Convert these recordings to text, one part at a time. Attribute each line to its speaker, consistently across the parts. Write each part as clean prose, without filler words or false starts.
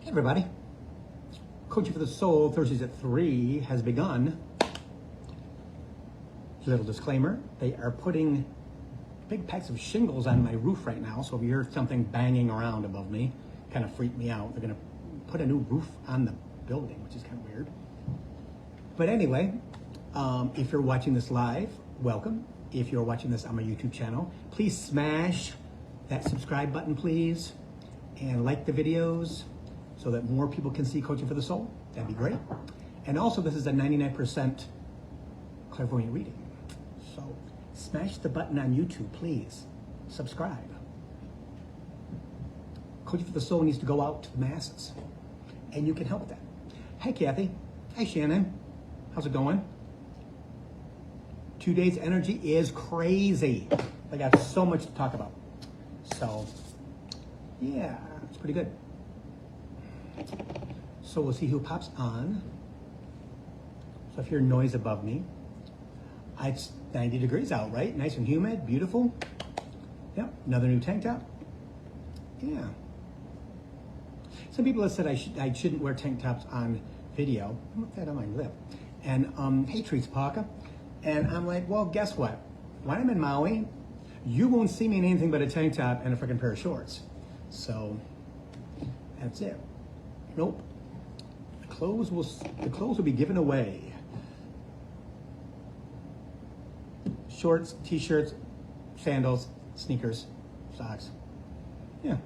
Speaker 1: Hey everybody, Coaching for the Soul, Thursdays at 3 has begun. Little disclaimer, they are putting big packs of shingles on my roof right now, so if you hear something banging around above me, kind of freaked me out. They're gonna put a new roof on the building, which is kind of weird. But anyway, if you're watching this live, welcome. If you're watching this on my YouTube channel, please smash that subscribe button, please, and like the videos, so that more people can see Coaching for the Soul. That'd be great. And also, this is a 99% clairvoyant reading. So smash the button on YouTube, please. Subscribe. Coaching for the Soul needs to go out to the masses, and you can help that. Hey, Kathy. Hi, Shannon. How's it going? Today's energy is crazy. I got so much to talk about. So, yeah, it's pretty good. So we'll see who pops on. So if you hear noise above me, it's 90 degrees out, right? Nice and humid, beautiful. Yep, another new tank top. Yeah. Some people have said I shouldn't wear tank tops on video. I want that on my lip. And hey, Treats Parker. And I'm like, well, guess what? When I'm in Maui, you won't see me in anything but a tank top and a freaking pair of shorts. So that's it. Nope. The clothes will be given away. Shorts, t-shirts, sandals, sneakers, socks. Yeah.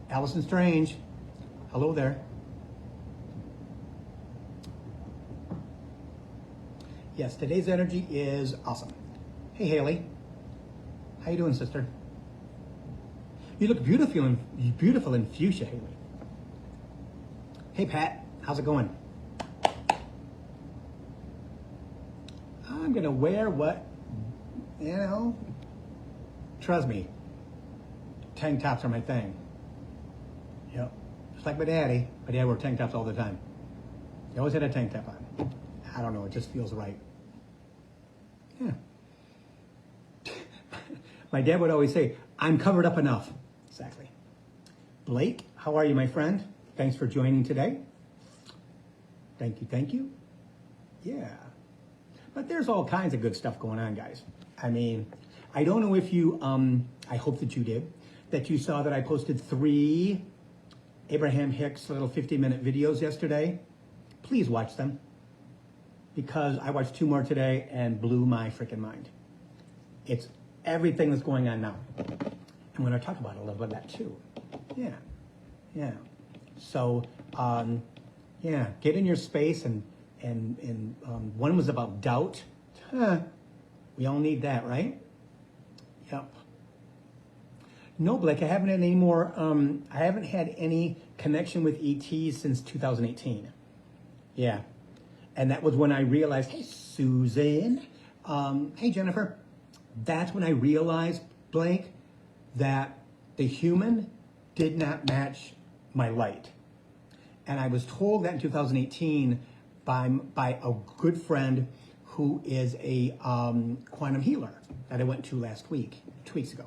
Speaker 1: Allison Strange. Hello there. Yes, today's energy is awesome. Hey, Haley. How you doing, sister? You look beautiful in fuchsia, Haley. Hey, Pat. How's it going? I'm going to wear what, trust me, tank tops are my thing. Yep. Just like my daddy. My dad wore tank tops all the time. He always had a tank top on. I don't know, it just feels right. Yeah. My dad would always say, I'm covered up enough. Exactly. Blake, how are you, my friend? Thanks for joining today. Thank you, thank you. Yeah. But there's all kinds of good stuff going on, guys. I mean, I don't know if you, I hope that you did, that you saw that I posted 3 Abraham Hicks little 50-minute videos yesterday. Please watch them, because I watched 2 more today and blew my freaking mind. It's everything that's going on now. I'm going to talk about a little bit of that too. Yeah, yeah. So, yeah, get in your space, and one was about doubt. We all need that, right? Yep. No, Blake, I haven't had any more, I haven't had any connection with ETs since 2018. Yeah. And that was when I realized, hey, Susan, hey, Jennifer, that's when I realized, Blake, that the human did not match my light. And I was told that in 2018 by a good friend who is a quantum healer that I went to last week, 2 weeks ago.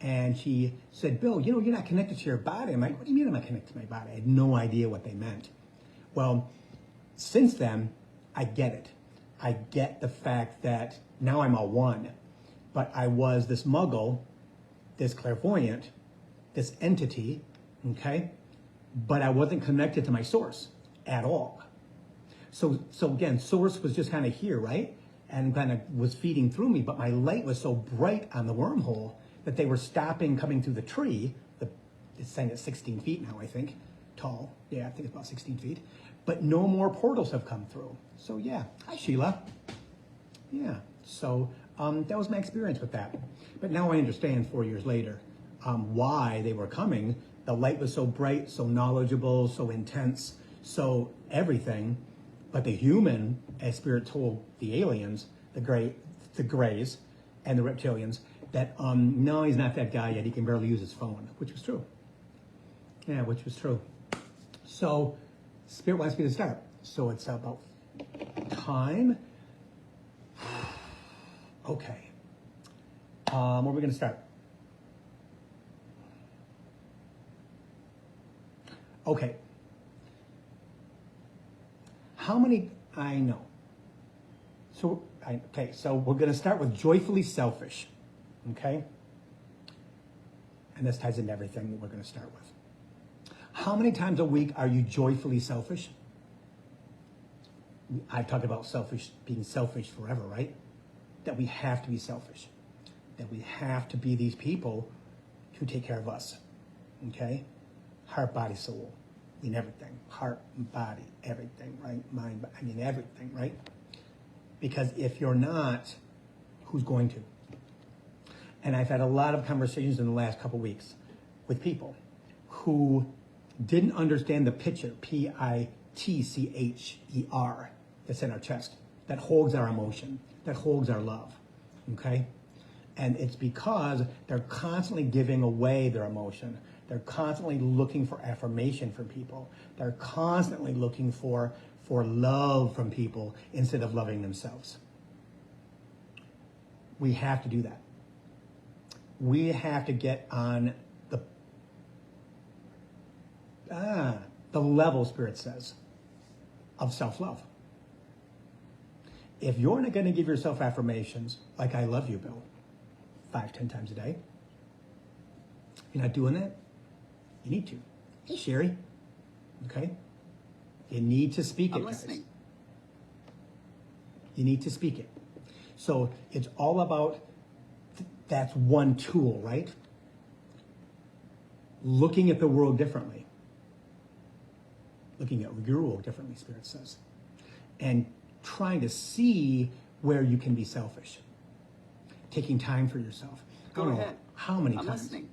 Speaker 1: And she said, Bill, you're not connected to your body. I'm like, what do you mean I'm not connected to my body? I had no idea what they meant. Well, since then, I get it. I get the fact that now I'm a one, but I was this muggle, this clairvoyant, this entity, okay? But I wasn't connected to my source at all. So again, source was just kind of here, right? And kind of was feeding through me, but my light was so bright on the wormhole that they were stopping coming through the tree. It's saying it's 16 feet now, I think, tall. Yeah, I think it's about 16 feet. But no more portals have come through. So yeah, hi Sheila. Yeah, so that was my experience with that. But now I understand 4 years later why they were coming. The light was so bright, so knowledgeable, so intense, so everything. But the human, as Spirit told the aliens, the Greys, and the reptilians, that no, he's not that guy yet. He can barely use his phone, which was true. Yeah, which was true. So Spirit wants me to start. So it's about time. Okay. Where are we going to start? Okay. How many, I know. So we're going to start with joyfully selfish, okay? And this ties into everything that we're going to start with. How many times a week are you joyfully selfish? I've talked about being selfish forever, right? That we have to be selfish. That we have to be these people who take care of us, okay? Heart, body, soul. I mean everything. Heart, body, everything, right? Mind, I mean everything, right? Because if you're not, who's going to? And I've had a lot of conversations in the last couple weeks with people who didn't understand the picture, Pitcher, that's in our chest, that holds our emotion, that holds our love, okay? And it's because they're constantly giving away their emotion. They're constantly looking for affirmation from people. They're constantly looking for love from people instead of loving themselves. We have to do that. We have to get on the level, Spirit says, of self-love. If you're not going to give yourself affirmations like I love you, Bill, 5-10 times a day, you're not doing that, you need to. Hey, Sherry. Okay? You need to speak it,
Speaker 2: I'm listening.
Speaker 1: guys. You need to speak it. So it's all about, that's one tool, right? Looking at the world differently. Looking at your world differently, Spirit says. And trying to see where you can be selfish. Taking time for yourself.
Speaker 2: Go ahead.
Speaker 1: How many
Speaker 2: I'm
Speaker 1: times?
Speaker 2: listening.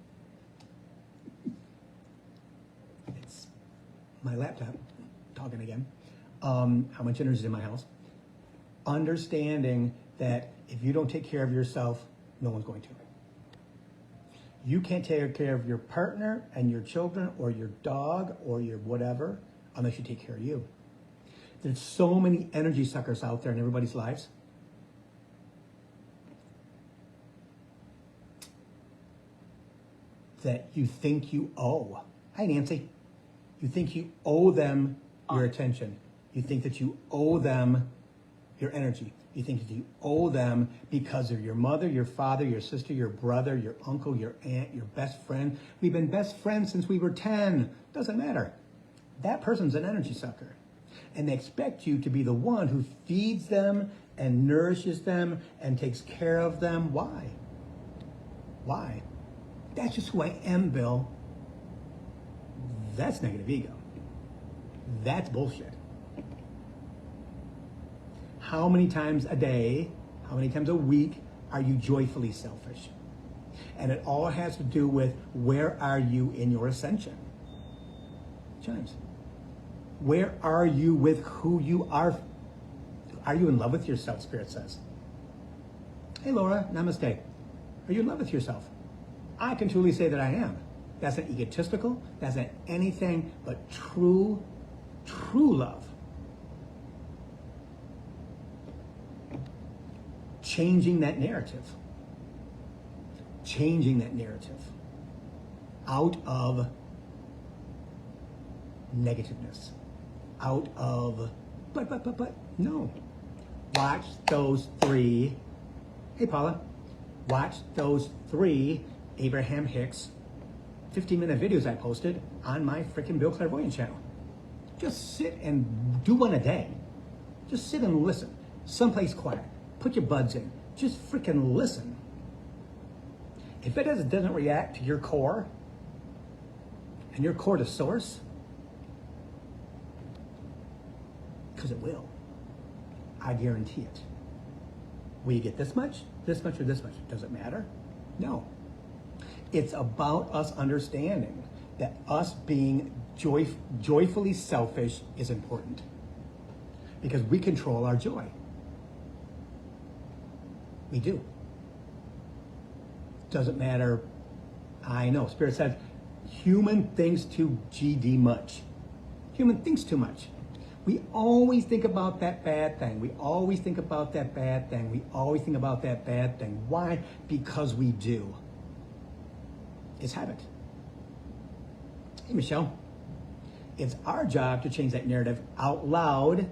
Speaker 1: It's my laptop talking again. How much energy is in my house? Understanding that if you don't take care of yourself, no one's going to. You can't take care of your partner and your children or your dog or your whatever unless you take care of you. There's so many energy suckers out there in everybody's lives. That you think you owe. Hi, Nancy. You think you owe them your attention. You think that you owe them your energy. You think that you owe them because of your mother, your father, your sister, your brother, your uncle, your aunt, your best friend. We've been best friends since we were 10. Doesn't matter. That person's an energy sucker. And they expect you to be the one who feeds them and nourishes them and takes care of them. Why? Why? That's just who I am, Bill. That's negative ego. That's bullshit. How many times a day, how many times a week are you joyfully selfish? And it all has to do with where are you in your ascension? Chimes. Where are you with who you are? Are you in love with yourself, Spirit says? Hey, Laura, namaste. Are you in love with yourself? I can truly say that I am. That's not egotistical. That's not anything but true love. Changing that narrative. Changing that narrative out of negativeness. Out of, but, no. Watch those 3, hey Paula, watch those 3 Abraham Hicks 15-minute videos I posted on my freaking Bill Clairvoyant channel. Just sit and do one a day. Just sit and listen. Someplace quiet. Put your buds in. Just freaking listen. If it doesn't react to your core, and your core to source, because it will. I guarantee it. Will you get this much, or this much? Does it matter? No. It's about us understanding that us being joyfully selfish is important. Because we control our joy. We do. Doesn't matter. I know. Spirit says, human thinks too GD much. Human thinks too much. We always think about that bad thing. We always think about that bad thing. We always think about that bad thing. Why? Because we do. It's habit. Hey, Michelle. It's our job to change that narrative out loud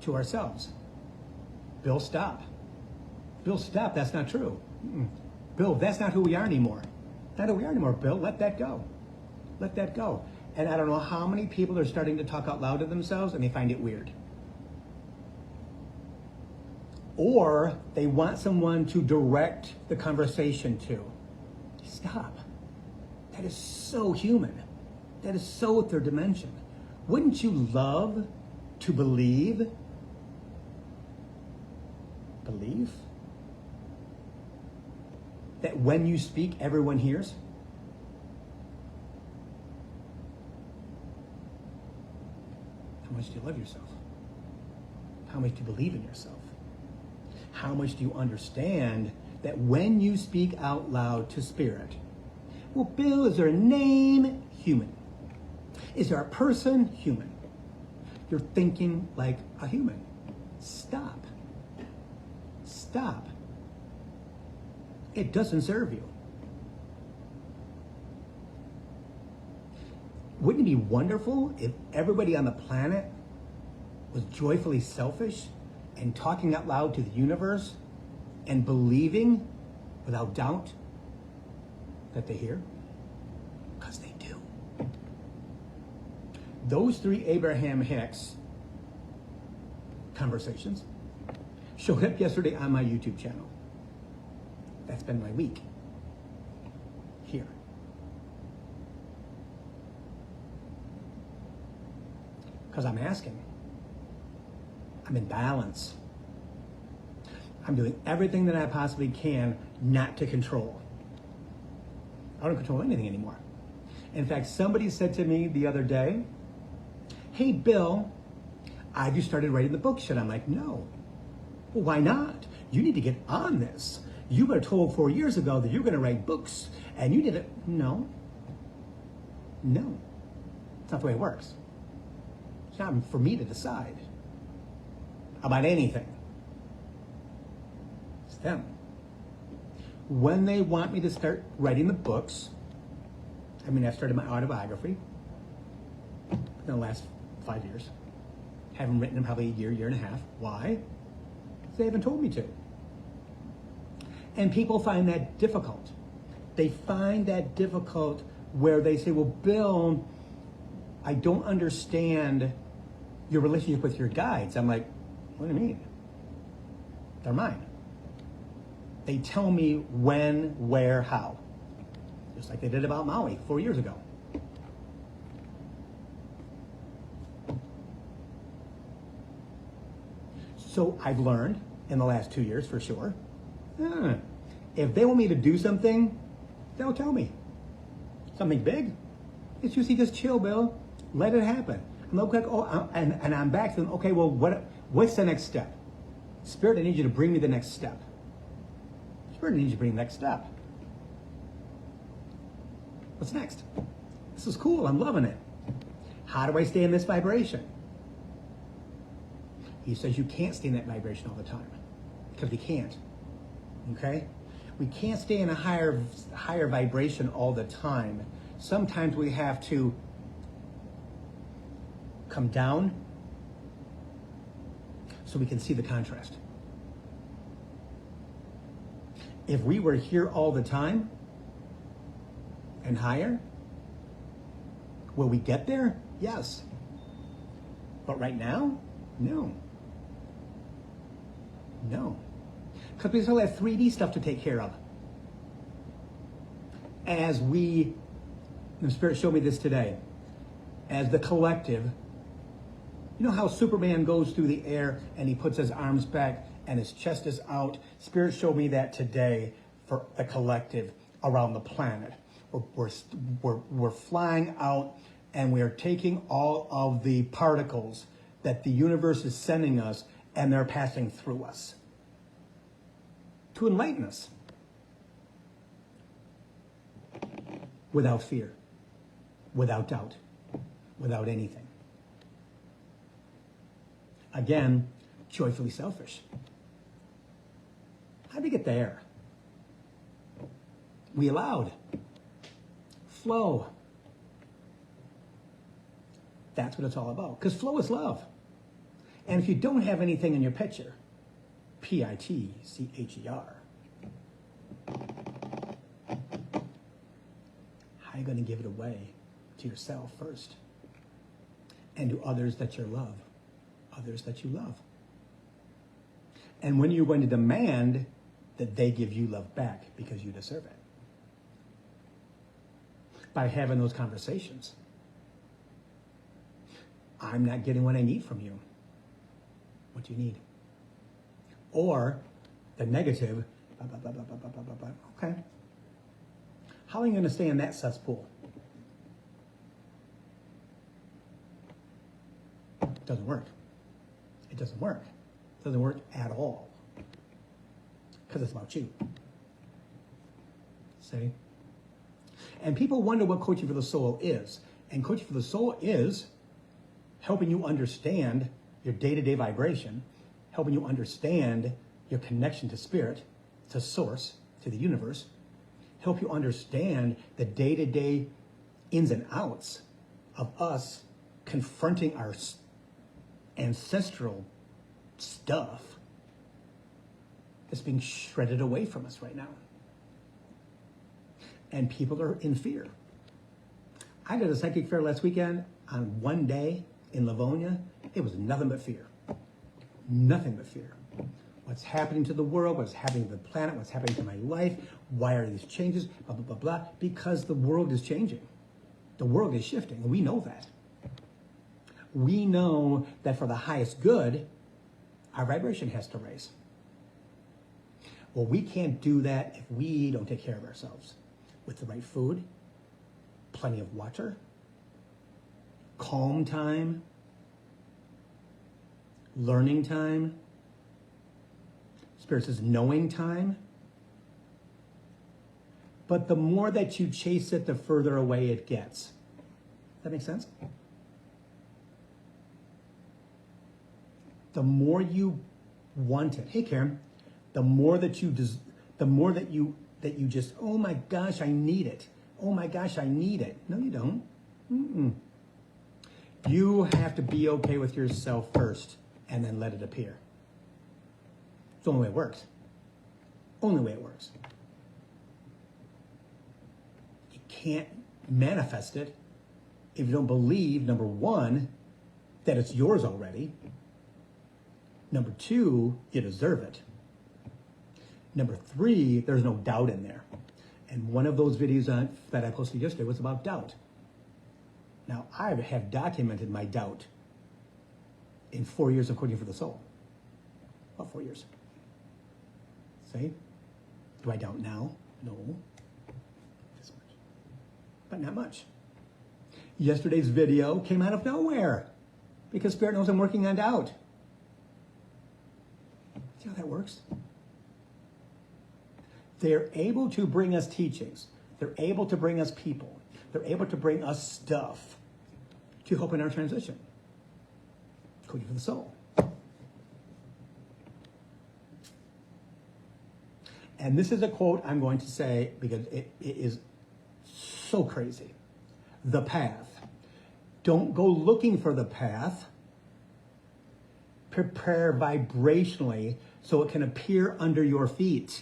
Speaker 1: to ourselves. Bill, stop. Bill, stop. That's not true. Mm-mm. Bill, that's not who we are anymore. Not who we are anymore, Bill. Let that go. Let that go. And I don't know how many people are starting to talk out loud to themselves and they find it weird. Or they want someone to direct the conversation to. Stop. That is so human. That is so third dimension. Wouldn't you love to believe? Believe? That when you speak, everyone hears? How much do you love yourself? How much do you believe in yourself? How much do you understand that when you speak out loud to spirit, well, Bill, is there a name? Human. Is there a person? Human. You're thinking like a human. Stop. Stop. It doesn't serve you. Wouldn't it be wonderful if everybody on the planet was joyfully selfish and talking out loud to the universe and believing without doubt that they hear? Because they do. Those 3 Abraham Hicks conversations showed up yesterday on my YouTube channel. That's been my week here. Because I'm asking. I'm in balance. I'm doing everything that I possibly can not to control. I don't control anything anymore. In fact, somebody said to me the other day, hey, Bill, I just started writing the book. Should I'm like, no. Well, why not? You need to get on this. You were told 4 years ago that you're going to write books, and you did it. No. No. It's not the way it works. It's not for me to decide about anything. It's them. When they want me to start writing the books, I mean, I've started my autobiography in the last 5 years. Haven't written in probably a year, year and a half. Why? Because they haven't told me to. And people find that difficult. They find that difficult where they say, well, Bill, I don't understand your relationship with your guides. I'm like, what do you mean? They're mine. They tell me when, where, how. Just like they did about Maui 4 years ago. So I've learned in the last 2 years for sure. If they want me to do something, they'll tell me. Something big, it's usually just chill, Bill. Let it happen. And they'll go, and I'm back to them, okay, well, what's the next step? Spirit, I need you to bring me the next step. Spirit, I need you to bring the next step. What's next? This is cool, I'm loving it. How do I stay in this vibration? He says you can't stay in that vibration all the time. Because we can't. Okay? We can't stay in a higher vibration all the time. Sometimes we have to come down so we can see the contrast. If we were here all the time and higher, will we get there? Yes. But right now, no. No. Because we still have 3D stuff to take care of. As the Spirit showed me this today, as the collective, you know how Superman goes through the air and he puts his arms back and his chest is out? Spirit showed me that today for the collective around the planet. We're flying out and we're taking all of the particles that the universe is sending us and they're passing through us to enlighten us without fear, without doubt, without anything. Again, joyfully selfish. How do we get there? We allowed flow. That's what it's all about. Because flow is love. And if you don't have anything in your picture, Pitcher, how are you going to give it away to yourself first? And to others that you love. Others that you love. And when you're going to demand that they give you love back because you deserve it. By having those conversations. I'm not getting what I need from you. What do you need? Or the negative, blah, blah, blah, blah, blah, blah, blah, blah. Okay. How are you going to stay in that cesspool? It doesn't work. It doesn't work. It doesn't work at all. Because it's about you. See? And people wonder what coaching for the soul is. And coaching for the soul is helping you understand your day-to-day vibration, helping you understand your connection to spirit, to source, to the universe, help you understand the day-to-day ins and outs of us confronting our ancestral stuff that's being shredded away from us right now. And people are in fear. I did a psychic fair last weekend on one day in Livonia. It was nothing but fear. Nothing but fear. What's happening to the world? What's happening to the planet? What's happening to my life? Why are these changes? Blah, blah, blah, blah. Because the world is changing. The world is shifting, and we know that. We know that for the highest good, our vibration has to raise. Well, we can't do that if we don't take care of ourselves. With the right food, plenty of water, calm time, learning time, Spirit says knowing time. But the more that you chase it, the further away it gets. Does that make sense? The more you want it. Hey, Karen. The more that you just, oh my gosh, I need it. Oh my gosh, I need it. No, you don't. Mm-mm. You have to be okay with yourself first and then let it appear. It's the only way it works. Only way it works. You can't manifest it if you don't believe, number one, that it's yours already. Number two, you deserve it. Number three, there's no doubt in there. And one of those videos that I posted yesterday was about doubt. Now, I have documented my doubt in 4 years of Coaching for the Soul. About 4 years. See? Do I doubt now? No. This much. But not much. Yesterday's video came out of nowhere because Spirit knows I'm working on doubt. See how that works? They're able to bring us teachings. They're able to bring us people. They're able to bring us stuff to help in our transition. Coaching for the soul. And this is a quote I'm going to say because it is so crazy. The path. Don't go looking for the path. Prepare vibrationally so it can appear under your feet.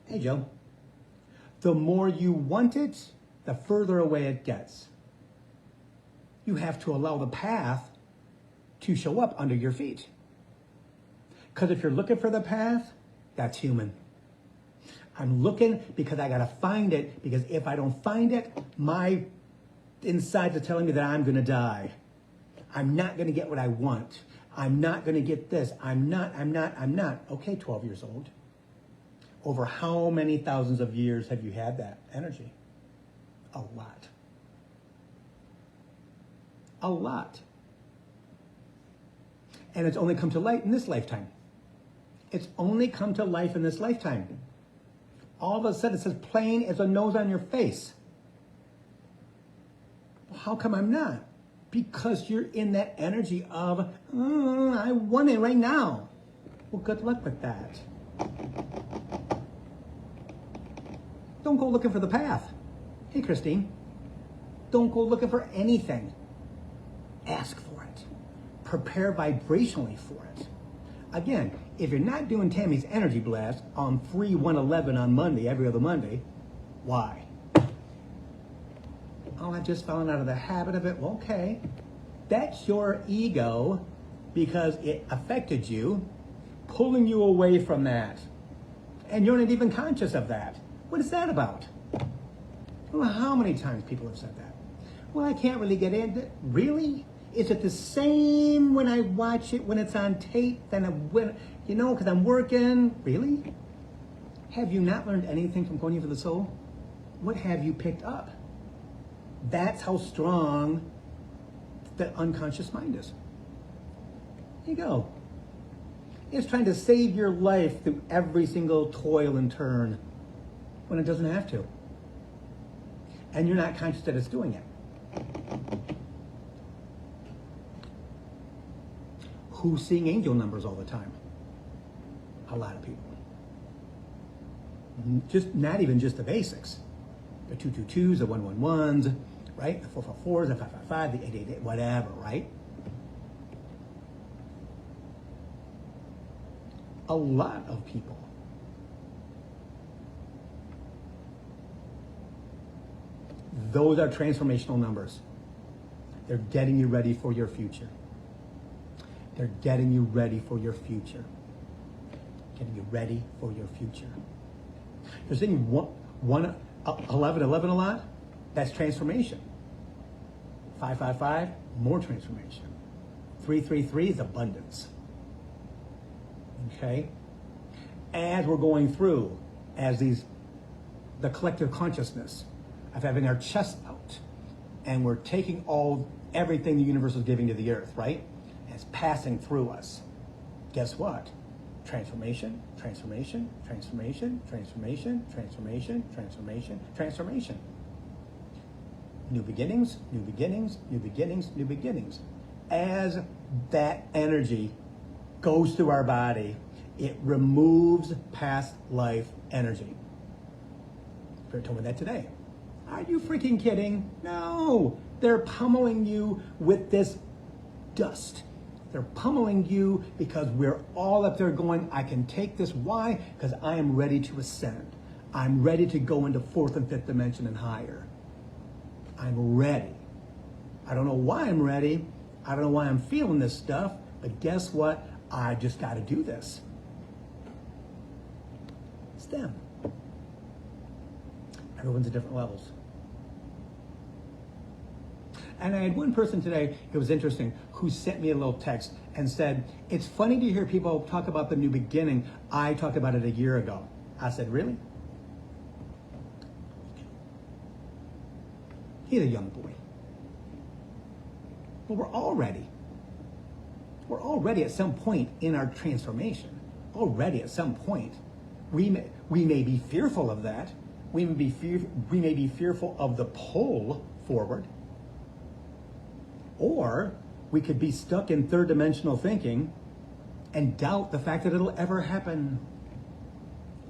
Speaker 1: Hey, Joe. The more you want it, the further away it gets. You have to allow the path to show up under your feet. Because if you're looking for the path, that's human. I'm looking because I got to find it, because if I don't find it, my insides are telling me that I'm going to die. I'm not going to get what I want. I'm not going to get this. I'm not. Okay, 12 years old. Over how many thousands of years have you had that energy? A lot. A lot. And it's only come to light in this lifetime. It's only come to life in this lifetime. All of a sudden it says plain as a nose on your face. Well, how come I'm not? Because you're in that energy of, I want it right now. Well, good luck with that. Don't go looking for the path. Hey, Christine. Don't go looking for anything. Ask for it. Prepare vibrationally for it. Again, if you're not doing Tammy's Energy Blast on free 111 on Monday, every other Monday, why? Oh, I've just fallen out of the habit of it. Well, okay. That's your ego because it affected you, pulling you away from that. And you're not even conscious of that. What is that about? Well, how many times people have said that? Well, I can't really get into it. Really? Is it the same when I watch it when it's on tape than when, because I'm working? Really? Have you not learned anything from Coaching for the Soul? What have you picked up? That's how strong the unconscious mind is. Here you go. It's trying to save your life through every single toil and turn when it doesn't have to. And you're not conscious that it's doing it. Who's seeing angel numbers all the time? A lot of people. Not even just the basics. The 222s, the 111s, right? The 444s, the 555, the 888, whatever, right? A lot of people. Those are transformational numbers. They're getting you ready for your future. They're getting you ready for your future. Getting you ready for your future. You're seeing 11 a lot? That's transformation. 555, more transformation. 333 is abundance. Okay? As we're going through, the collective consciousness of having our chest out, and we're taking everything the universe is giving to the earth, right? And it's passing through us. Guess what? Transformation, transformation, transformation, transformation, transformation, transformation, transformation. New beginnings, new beginnings, new beginnings, new beginnings. As that energy goes through our body, it removes past life energy. Spirit told me that today. Are you freaking kidding? No. They're pummeling you with this dust. They're pummeling you because we're all up there going, I can take this. Why? Because I am ready to ascend. I'm ready to go into fourth and fifth dimension and higher. I'm ready. I don't know why I'm ready. I don't know why I'm feeling this stuff. But guess what? I just got to do this. It's them. Everyone's at different levels. And I had one person today, it was interesting, who sent me a little text and said, it's funny to hear people talk about the new beginning. I talked about it a year ago. I said, really? He's a young boy. But we're all ready. We're already at some point in our transformation. Already at some point. We may be fearful of that. We may be fearful of the pull forward. Or we could be stuck in third dimensional thinking and doubt the fact that it'll ever happen.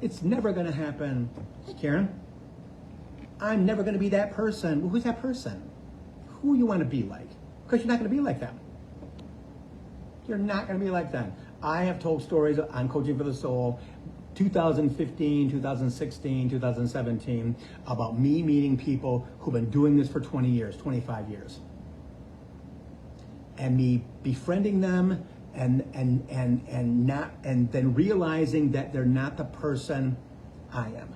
Speaker 1: It's never going to happen. Hey, Karen, I'm never going to be that person. Well, who's that person? Who you want to be like? Because you're not going to be like them. You're not going to be like them. I have told stories on Coaching for the Soul, 2015, 2016, 2017, about me meeting people who've been doing this for 20 years, 25 years. And me befriending them and then realizing that they're not the person I am.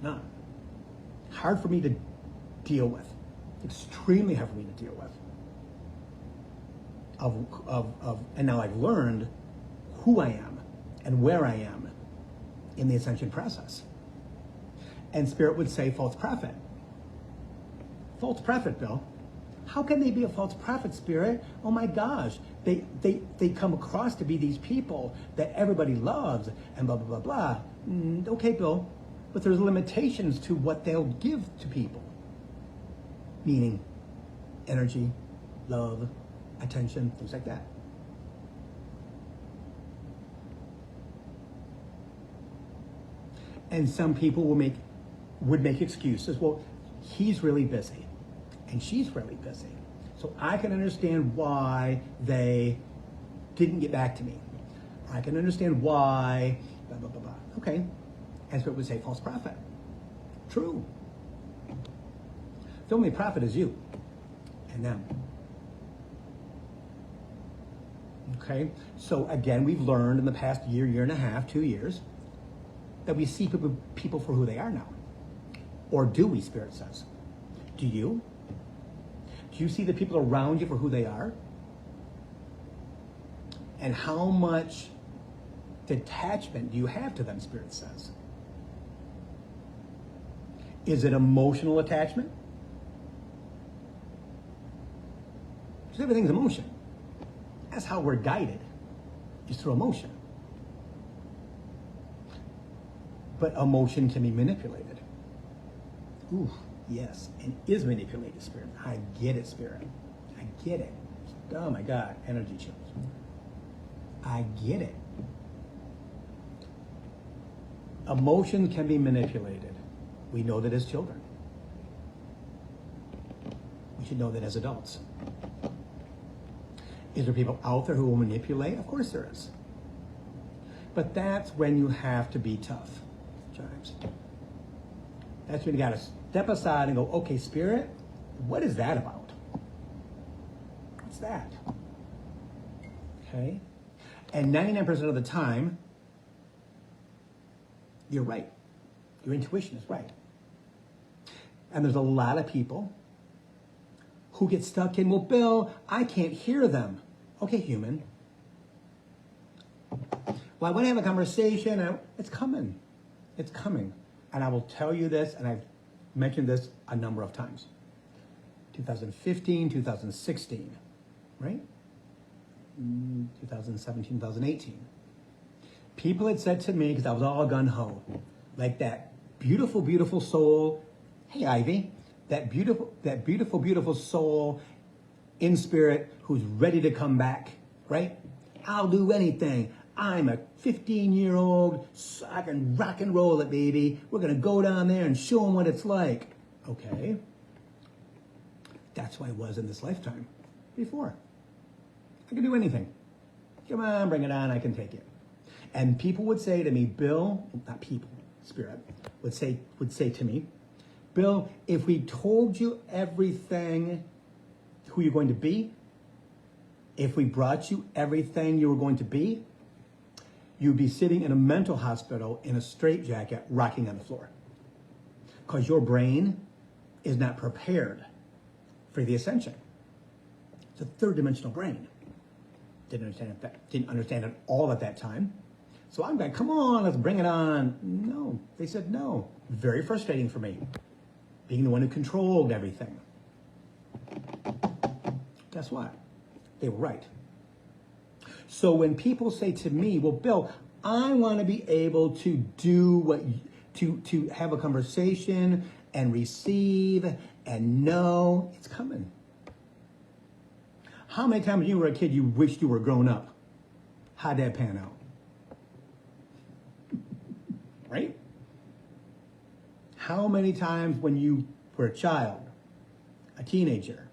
Speaker 1: No. Hard for me to deal with. Extremely hard for me to deal with. And now I've learned who I am and where I am in the ascension process. And Spirit would say false prophet. False prophet, Bill. How can they be a false prophet, Spirit? Oh my gosh. They come across to be these people that everybody loves and blah, blah, blah, blah. Okay, Bill. But there's limitations to what they'll give to people. Meaning energy, love, attention, things like that. And some people would make excuses. Well, he's really busy and she's really busy. So I can understand why they didn't get back to me. I can understand why, blah, blah, blah, blah. Okay, as what would say, false prophet. True. The only prophet is you and them. Okay, so again, we've learned in the past year, year and a half, 2 years, that we see people for who they are now. Or do we, Spirit says? Do you? Do you see the people around you for who they are? And how much detachment do you have to them, Spirit says? Is it emotional attachment? Because everything's emotion. That's how we're guided, is through emotion. But emotion can be manipulated. Ooh, yes, and is manipulated, Spirit. I get it, Spirit. I get it. Oh my God, energy chills. I get it. Emotion can be manipulated. We know that as children. We should know that as adults. Is there people out there who will manipulate? Of course there is. But that's when you have to be tough, Chimes. That's when you got to step aside and go, okay, Spirit, what is that about? What's that? Okay? And 99% of the time, you're right. Your intuition is right. And there's a lot of people who get stuck in, well, Bill, I can't hear them. Okay, human. Well, I want to have a conversation. It's coming. It's coming. And I will tell you this, and I've mentioned this a number of times. 2015, 2016, right? 2017, 2018. People had said to me, because I was all gun-ho, like that beautiful, beautiful soul. Hey, Ivy. That beautiful, beautiful soul in spirit who's ready to come back, right? I'll do anything. I'm a 15-year-old, so I can rock and roll it, baby. We're going to go down there and show them what it's like. Okay. That's who I was in this lifetime before. I can do anything. Come on, bring it on, I can take it. And people would say to me, Bill, not people, Spirit, would say to me, Bill, if we told you everything, who you're going to be, if we brought you everything you were going to be, you'd be sitting in a mental hospital in a straitjacket rocking on the floor. Because your brain is not prepared for the ascension. It's a third dimensional brain. Didn't understand it all at that time. So I'm like, come on, let's bring it on. No, they said no. Very frustrating for me. Being the one who controlled everything. Guess what? They were right. So when people say to me, well, Bill, I want to be able to do what, to have a conversation and receive and know, it's coming. How many times when you were a kid you wished you were grown up? How'd that pan out? Right? How many times when you were a child, a teenager,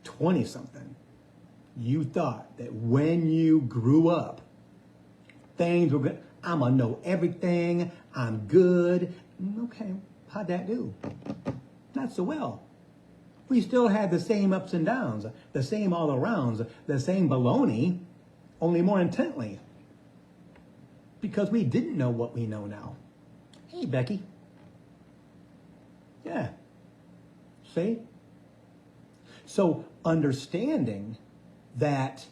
Speaker 1: 20-something, you thought that when you grew up, things were good. I'm going to know everything. I'm good. Okay, how'd that do? Not so well. We still had the same ups and downs, the same all-arounds, the same baloney, only more intently. Because we didn't know what we know now. Hey, Becky. Yeah. See? So understanding that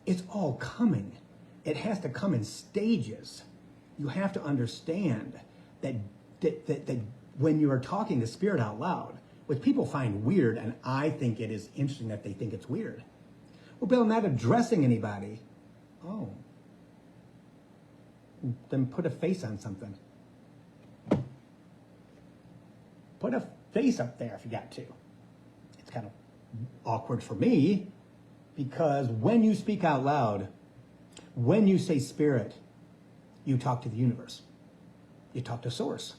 Speaker 1: it's all coming. It has to come in stages. You have to understand that when you are talking to Spirit out loud, which people find weird, and I think it is interesting that they think it's weird. Well, Bill, I'm not addressing anybody. Oh. Then put a face on something. Put a face up there if you got to. It's kind of awkward for me because when you speak out loud, when you say Spirit, you talk to the universe. You talk to Source.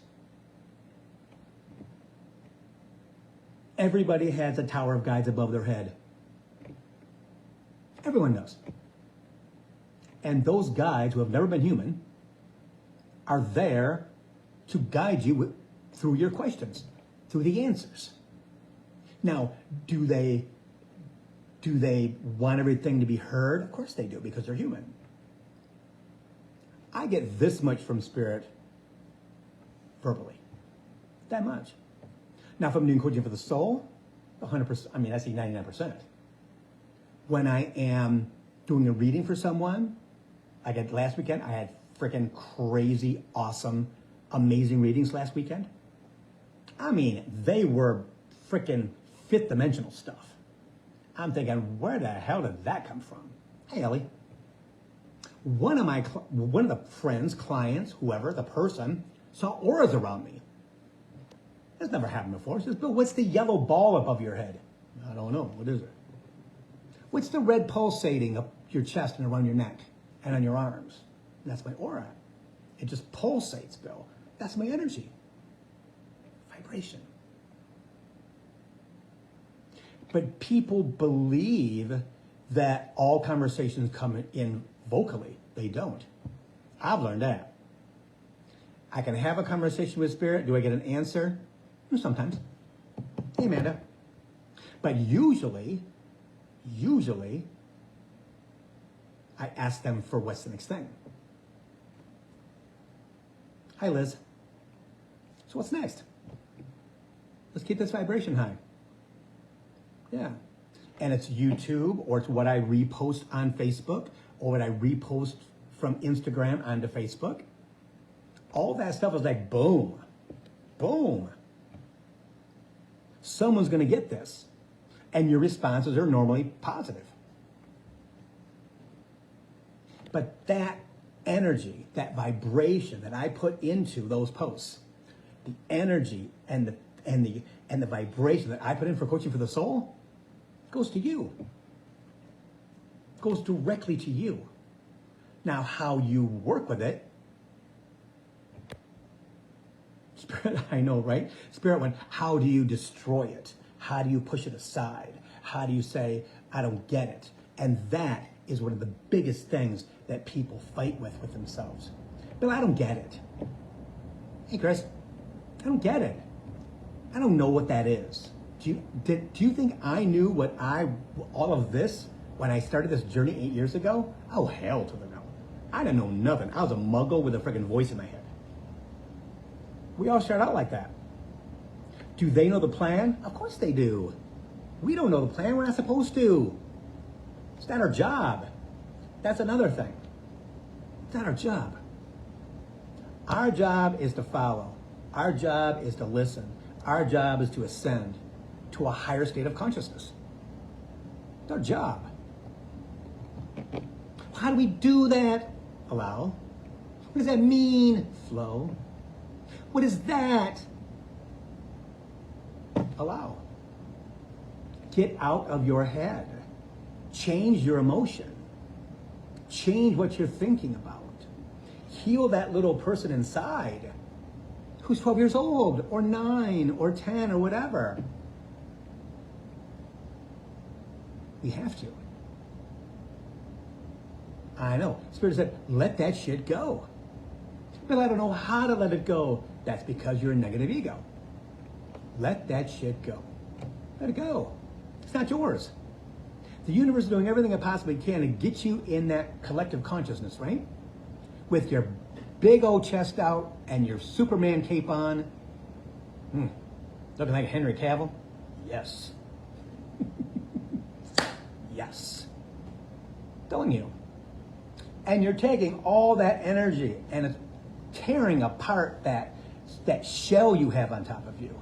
Speaker 1: Everybody has a tower of guides above their head. Everyone does. And those guides who have never been human are there to guide you through your questions, through the answers. Now, do they want everything to be heard? Of course they do, because they're human. I get this much from Spirit verbally. That much. Now, if I'm doing coaching for the soul, 100%, I mean, I say 99%. When I am doing a reading for someone, like last weekend, I had freaking crazy, awesome, amazing readings last weekend. I mean, they were freaking fifth dimensional stuff. I'm thinking, where the hell did that come from? Hey, Ellie. One of the friends, clients, whoever, the person, saw auras around me. That's never happened before. She says, Bill, what's the yellow ball above your head? I don't know. What is it? What's the red pulsating up your chest and around your neck and on your arms? And that's my aura. It just pulsates, Bill. That's my energy. Vibration. But people believe that all conversations come in vocally. They don't. I've learned that. I can have a conversation with Spirit. Do I get an answer? Sometimes. Hey, Amanda. But usually, I ask them for what's the next thing. Hi, Liz. So what's next? Let's keep this vibration high. Yeah. And it's YouTube, or it's what I repost on Facebook, or what I repost from Instagram onto Facebook. All that stuff is like boom, boom. Someone's going to get this. And your responses are normally positive. But that energy, that vibration that I put into those posts, the energy and the vibration that I put in for coaching for the soul, goes to you. Goes directly to you. Now, how you work with it, Spirit, I know, right? Spirit went, how do you destroy it? How do you push it aside? How do you say, I don't get it? And that is one of the biggest things that people fight with themselves. Bill, I don't get it. Hey, Chris, I don't get it. I don't know what that is. Do you think I knew all of this when I started this journey 8 years ago? Oh, hell to the no. I didn't know nothing. I was a muggle with a freaking voice in my head. We all start out like that. Do they know the plan? Of course they do. We don't know the plan. We're not supposed to. It's not our job. That's another thing. It's not our job. Our job is to follow. Our job is to listen. Our job is to ascend to a higher state of consciousness. It's our job. How do we do that? Allow. What does that mean? Flow. What is that? Allow. Get out of your head. Change your emotion. Change what you're thinking about. Heal that little person inside who's 12 years old, or 9, or 10, or whatever. We have to. I know. Spirit said, let that shit go. But I don't know how to let it go. That's because you're a negative ego. Let that shit go. Let it go. It's not yours. The universe is doing everything it possibly can to get you in that collective consciousness, right? With your big old chest out and your Superman cape on. Looking like Henry Cavill? Yes. Yes. Telling you. And you're taking all that energy and it's tearing apart that shell you have on top of you.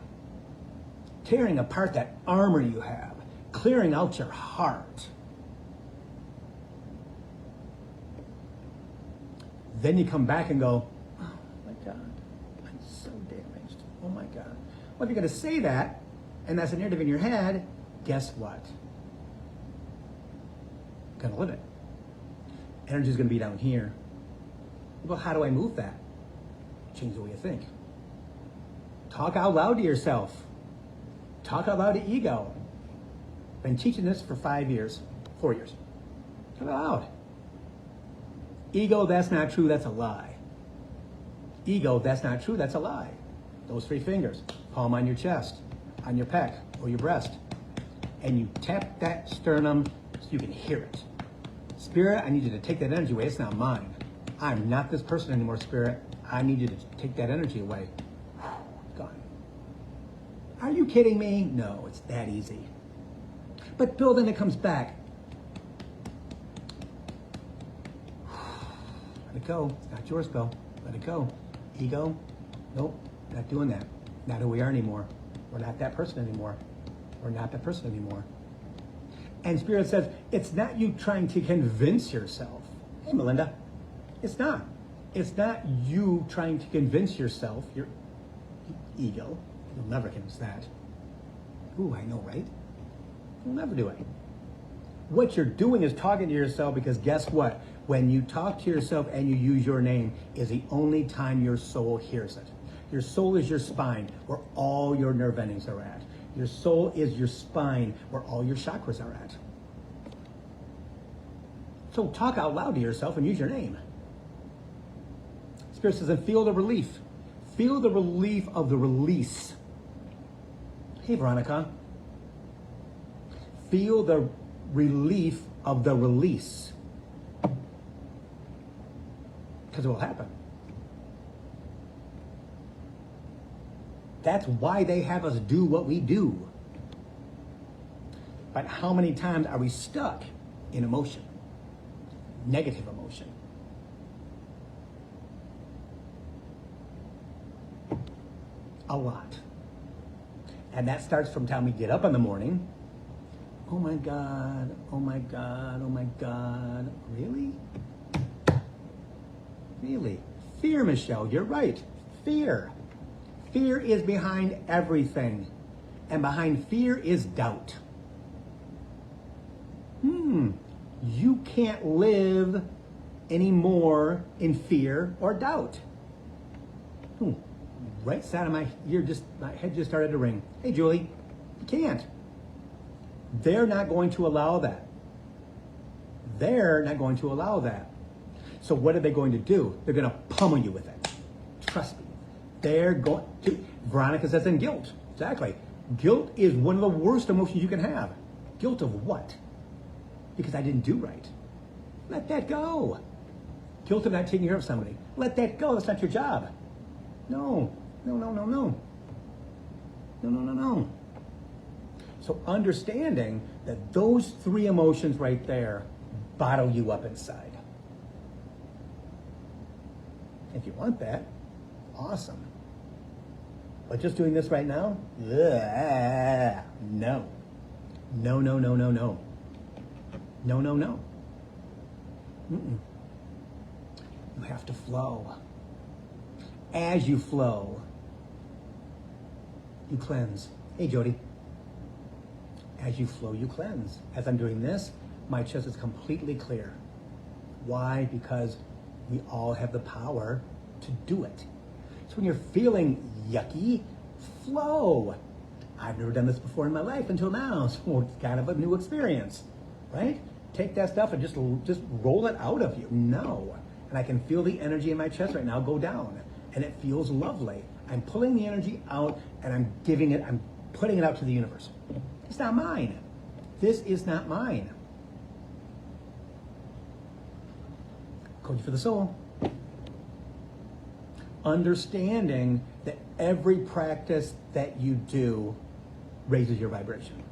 Speaker 1: Tearing apart that armor you have. Clearing out your heart. Then you come back and go, oh my God, I'm so damaged. Oh my God. Well, if you're going to say that, and that's a narrative in your head, guess what? You're going to live it. Energy's going to be down here. Well, how do I move that? Change the way you think. Talk out loud to yourself. Talk out loud to ego. Been teaching this for 5 years, 4 years. Talk out loud. Ego, that's not true, that's a lie. Ego, that's not true, that's a lie. Those 3 fingers, palm on your chest, on your pec, or your breast. And you tap that sternum so you can hear it. Spirit, I need you to take that energy away. It's not mine. I'm not this person anymore, Spirit. I need you to take that energy away. Gone. Are you kidding me? No, it's that easy. But Bill, then it comes back. Let it go. It's not yours, Bill. Let it go. Ego, nope, not doing that. Not who we are anymore. We're not that person anymore. We're not that person anymore. And Spirit says, it's not you trying to convince yourself. Hey, Melinda, it's not. It's not you trying to convince yourself, your ego. You'll never convince that. Ooh, I know, right? You'll never do it. What you're doing is talking to yourself, because guess what? When you talk to yourself and you use your name is the only time your soul hears it. Your soul is your spine, where all your nerve endings are at. Your soul is your spine, where all your chakras are at. So talk out loud to yourself and use your name. Spirit says, and feel the relief. Feel the relief of the release. Hey, Veronica. Feel the relief of the release. Because it will happen. That's why they have us do what we do. But how many times are we stuck in emotion? Negative emotion. A lot. And that starts from the time we get up in the morning. Oh my God, oh my God, oh my God. Really? Really? Fear, Michelle, you're right. Fear. Fear is behind everything. And behind fear is doubt. You can't live anymore in fear or doubt. Right side of my head just started to ring. Hey, Julie, you can't. They're not going to allow that. They're not going to allow that. So what are they going to do? They're going to pummel you with it. Trust me. They're going to. Veronica says, and guilt. Exactly. Guilt is one of the worst emotions you can have. Guilt of what? Because I didn't do right. Let that go. Guilt of not taking care of somebody. Let that go. That's not your job. No. No, no, no, no. No, no, no, no. So understanding that those 3 emotions right there bottle you up inside. If you want that, awesome. But just doing this right now? Ugh, no. No, no, no, no, no. No, no, no. You have to flow. As you flow, you cleanse. Hey, Jody. As you flow, you cleanse. As I'm doing this, my chest is completely clear. Why? Because we all have the power to do it. So when you're feeling yucky, flow. I've never done this before in my life until now, so it's kind of a new experience, right? Take that stuff and just roll it out of you. No. And I can feel the energy in my chest right now go down, and it feels lovely. I'm pulling the energy out, and I'm putting it out to the universe. It's not mine. This is not mine. Coaching for the soul. Understanding that every practice that you do raises your vibration.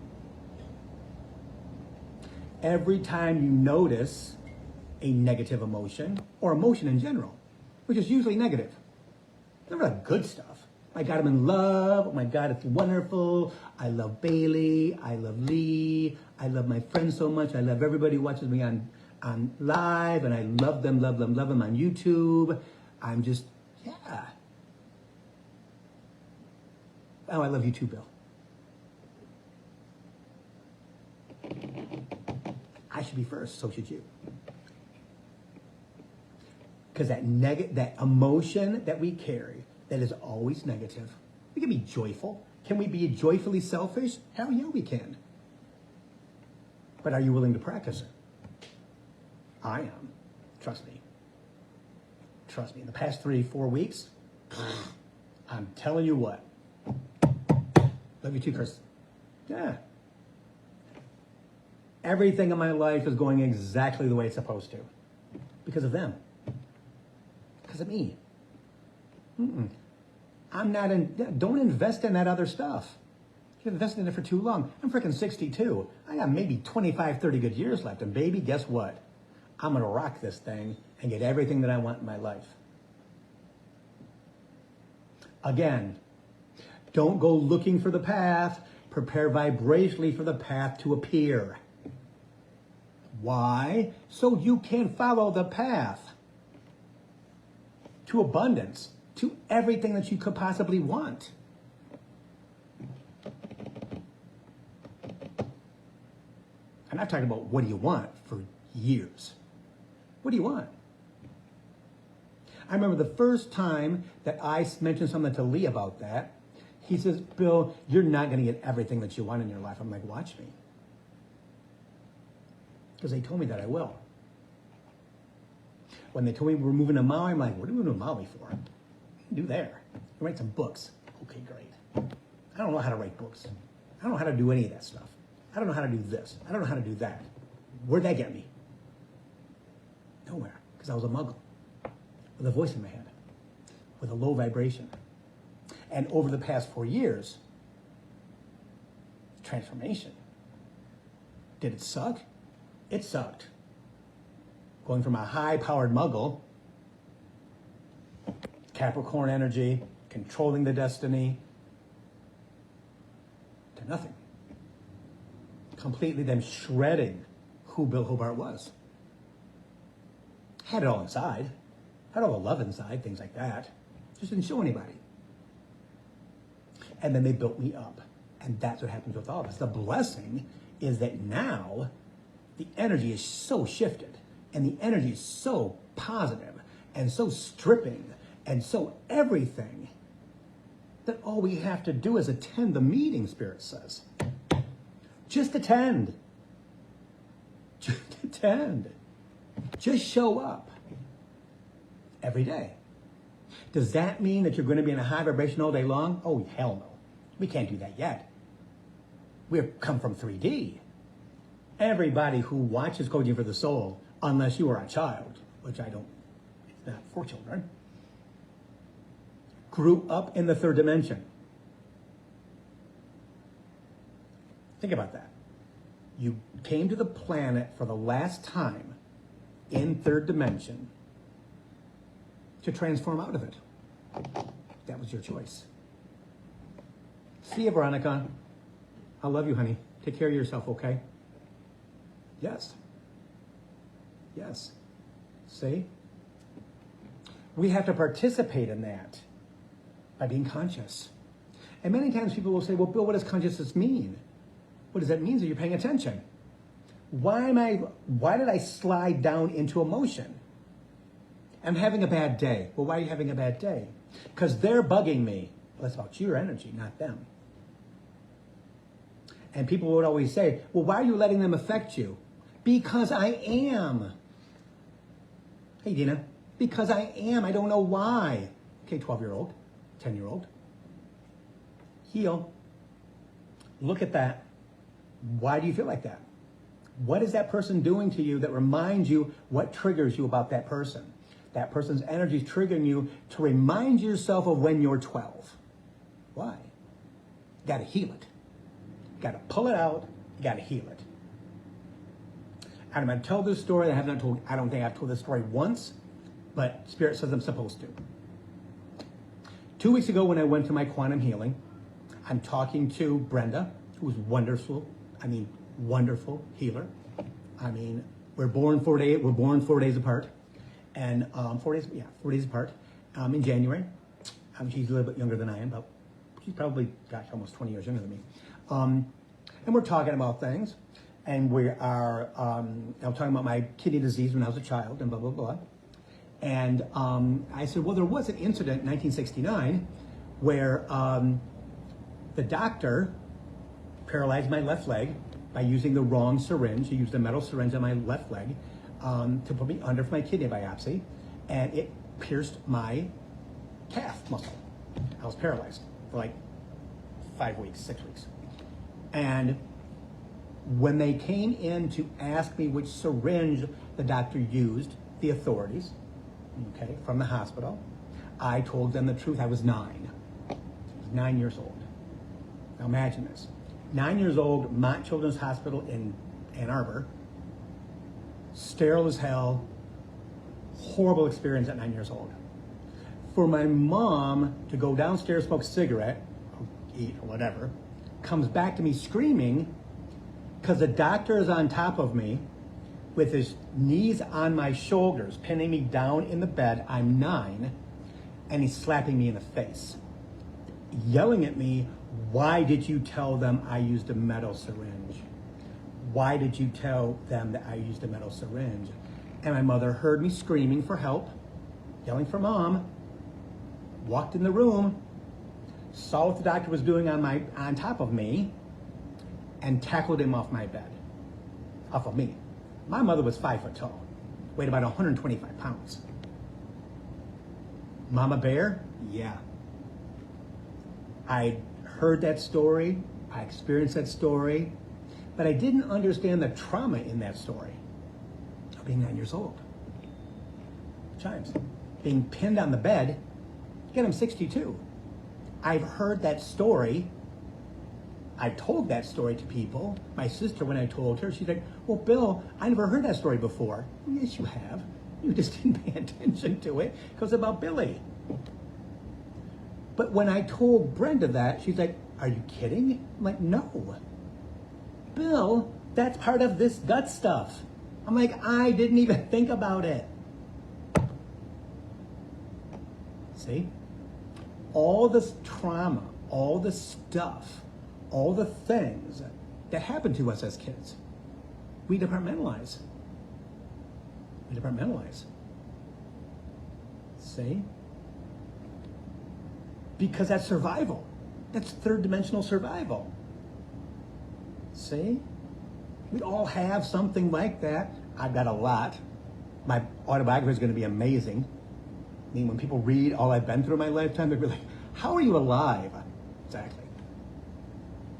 Speaker 1: Every time you notice a negative emotion, or emotion in general, which is usually negative, never the good stuff. My God, I'm in love. Oh my God, it's wonderful. I love Bailey. I love Lee. I love my friends so much. I love everybody who watches me on live, and I love them on YouTube. I'm just, yeah. Oh, I love you too, Bill. I should be first, so should you. Because that emotion that we carry, that is always negative. We can be joyful. Can we be joyfully selfish? Hell yeah, we can. But are you willing to practice it? I am. Trust me. Trust me. In the past 3-4 weeks, I'm telling you what. Love you too, Chris. Yeah. Everything in my life is going exactly the way it's supposed to. Because of them. Because of me. I'm not don't invest in that other stuff. You've invested in it for too long. I'm freaking 62. I got maybe 25, 30 good years left. And baby, guess what? I'm going to rock this thing and get everything that I want in my life. Again, don't go looking for the path. Prepare vibrationally for the path to appear. Why? So you can follow the path to abundance, to everything that you could possibly want. And I've talked about what do you want for years. What do you want? I remember the first time that I mentioned something to Lee about that. He says, Bill, you're not going to get everything that you want in your life. I'm like, watch me. Because they told me that I will. When they told me we're moving to Maui, I'm like, what are we moving to Maui for? What do you do there? You write some books. Okay, great. I don't know how to write books. I don't know how to do any of that stuff. I don't know how to do this. I don't know how to do that. Where'd that get me? Nowhere. Because I was a muggle. With a voice in my head. With a low vibration. And over the past 4 years, transformation. Did it suck? It sucked. Going from a high-powered muggle, Capricorn energy, controlling the destiny, to nothing. Completely them shredding who Bill Hobart was. Had it all inside. Had all the love inside, things like that. Just didn't show anybody. And then they built me up. And that's what happens with all of us. The blessing is that now the energy is so shifted. And the energy is so positive and so stripping and so everything that all we have to do is attend the meeting, Spirit says. Just attend. Just attend. Just show up every day. Does that mean that you're going to be in a high vibration all day long? Oh, hell no. We can't do that yet. We've come from 3D. Everybody who watches Coaching for the Soul, unless you are a child, which I don't, it's not for children, grew up in the third dimension. Think about that. You came to the planet for the last time in third dimension to transform out of it. That was your choice. See you, Veronica. I love you, honey. Take care of yourself, okay? Yes. Yes. See? We have to participate in that by being conscious. And many times people will say, well, Bill, what does consciousness mean? What does that mean? That you're paying attention. Why did I slide down into emotion? I'm having a bad day. Well, why are you having a bad day? Because they're bugging me. Well, that's about your energy, not them. And people would always say, well, why are you letting them affect you? Because I am. Hey, Dina. Because I am. I don't know why. Okay, 12-year-old, 10-year-old. Heal. Look at that. Why do you feel like that? What is that person doing to you that reminds you what triggers you about that person? That person's energy is triggering you to remind yourself of when you're 12. Why? You got to heal it. You got to pull it out. You got to heal it. And I'm going to tell this story. I don't think I've told this story once, but Spirit says I'm supposed to. 2 weeks ago when I went to my quantum healing, I'm talking to Brenda, who's wonderful. Wonderful healer. We're born 4 days apart. And 4 days apart in January. She's a little bit younger than I am, but she's probably, almost 20 years younger than me. And we're talking about things. And we are, I'm talking about my kidney disease when I was a child and blah, blah, blah. And I said, well, there was an incident in 1969 where The doctor paralyzed my left leg by using the wrong syringe. He used a metal syringe on my left leg to put me under for my kidney biopsy, and it pierced my calf muscle. I was paralyzed for like 5 weeks, 6 weeks. And when they came in to ask me which syringe the doctor used, the authorities, okay, from the hospital, I told them the truth. I was 9. I was 9 years old. Now imagine this. 9 years old, Mont Children's Hospital in Ann Arbor, sterile as hell, horrible experience at 9 years old. For my mom to go downstairs, smoke a cigarette, or eat, or whatever, comes back to me screaming because the doctor is on top of me with his knees on my shoulders, pinning me down in the bed. I'm 9, and he's slapping me in the face, yelling at me, "Why did you tell them I used a metal syringe? Why did you tell them that I used a metal syringe?" And my mother heard me screaming for help, yelling for mom, walked in the room, saw what the doctor was doing on top of me, and tackled him off my bed, off of me. My mother was 5 foot tall, weighed about 125 pounds. Mama Bear? Yeah. I heard that story, I experienced that story, but I didn't understand the trauma in that story of being 9 years old. Chimes. Being pinned on the bed, again, I'm 62. I've heard that story. I told that story to people. My sister, when I told her, she's like, "Well, Bill, I never heard that story before." Yes, you have. You just didn't pay attention to it because it's about Billy. But when I told Brenda that, she's like, "Are you kidding?" I'm like, "No. Bill, that's part of this gut stuff." I'm like, I didn't even think about it. See? All this trauma, all the stuff, all the things that happen to us as kids, we departmentalize. We departmentalize. See? Because that's survival. That's third dimensional survival. See? We all have something like that. I've got a lot. My autobiography is going to be amazing. I mean, when people read all I've been through in my lifetime, they'll be like, "How are you alive?" Exactly.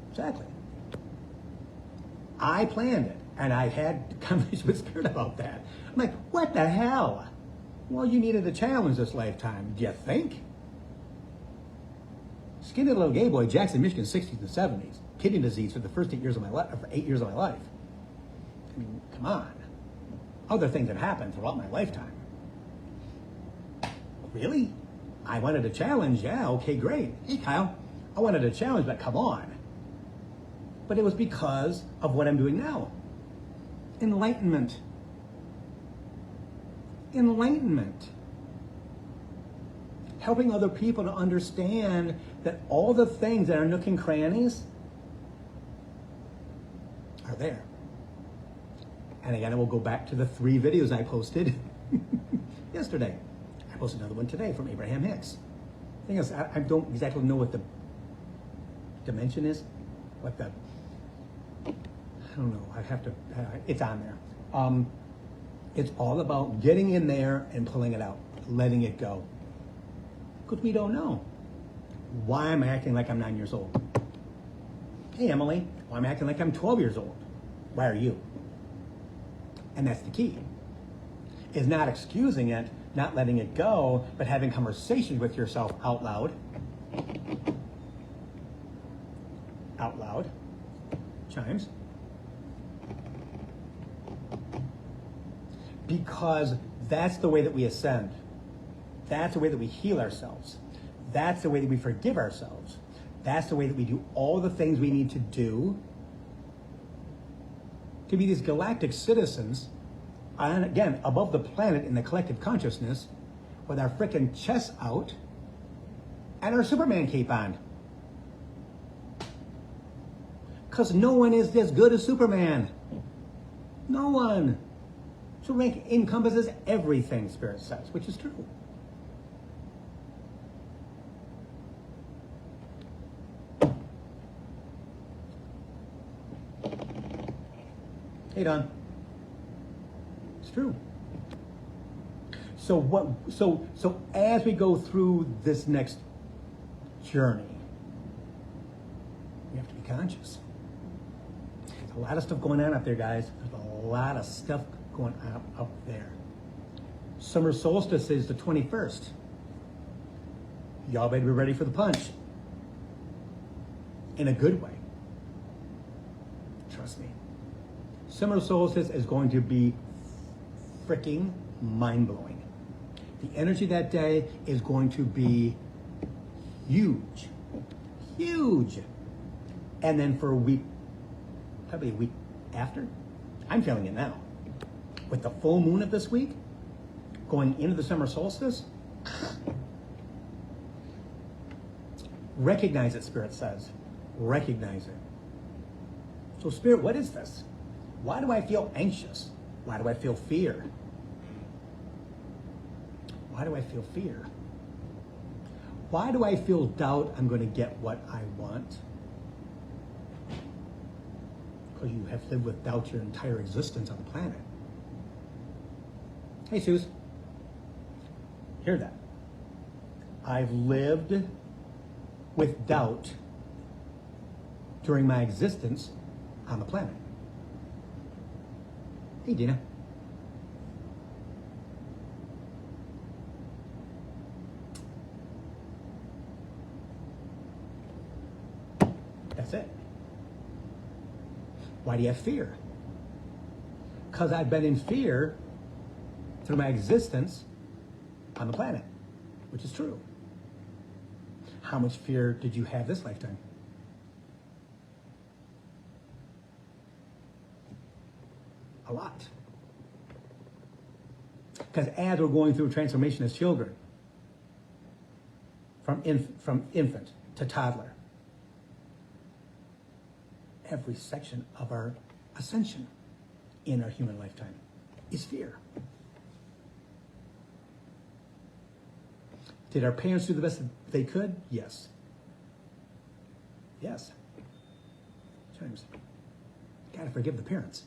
Speaker 1: Exactly. I planned it, and I had conversations with Spirit about that. I'm like, what the hell? Well, you needed a challenge this lifetime. Do you think? Skinny little gay boy, Jackson, Michigan, 60s and 70s. Kidney disease for the first 8 years of my life. For 8 years of my life. I mean, come on. Other things have happened throughout my lifetime. Really? I wanted a challenge. Yeah, okay, great. Hey, Kyle, I wanted a challenge, but come on. But it was because of what I'm doing now. Enlightenment. Enlightenment. Helping other people to understand that all the things that are nook and crannies are there. And again, I will go back to the 3 videos I posted yesterday. I posted another one today from Abraham Hicks. The thing is, I don't exactly know what the dimension is, what the, I don't know, I have to, it's on there. It's all about getting in there and pulling it out, letting it go. Because we don't know. Why am I acting like I'm 9 years old? Hey, Emily, why am I acting like I'm 12 years old? Why are you? And that's the key. Is not excusing it, not letting it go, but having conversations with yourself out loud. Out loud. Chimes. Because that's the way that we ascend. That's the way that we heal ourselves. That's the way that we forgive ourselves. That's the way that we do all the things we need to do to be these galactic citizens, and again, above the planet in the collective consciousness, with our frickin' chests out and our Superman cape on. Because no one is as good as Superman. No one. Superman encompasses everything, Spirit says, which is true. Hey, Don. It's true. So as we go through this next journey, we have to be conscious. There's a lot of stuff going on up there, guys. There's a lot of stuff going on up there. Summer solstice is the 21st. Y'all better be ready for the punch. In a good way. Trust me. Summer solstice is going to be freaking mind-blowing. The energy that day is going to be huge. Huge. And then for a week, probably a week after, I'm feeling it now. With the full moon of this week, going into the summer solstice, recognize it, Spirit says. Recognize it. So Spirit, what is this? Why do I feel anxious? Why do I feel fear? Why do I feel fear? Why do I feel doubt I'm going to get what I want? Because you have lived with doubt your entire existence on the planet. Hey, Suze. Hear that? I've lived with doubt during my existence on the planet. Hey, Dina. That's it. Why do you have fear? Because I've been in fear through my existence on the planet, which is true. How much fear did you have this lifetime? A lot. Because as we're going through a transformation as children, from infant to toddler, every section of our ascension in our human lifetime is fear. Did our parents do the best that they could? Yes. Yes. Sometimes you gotta forgive the parents.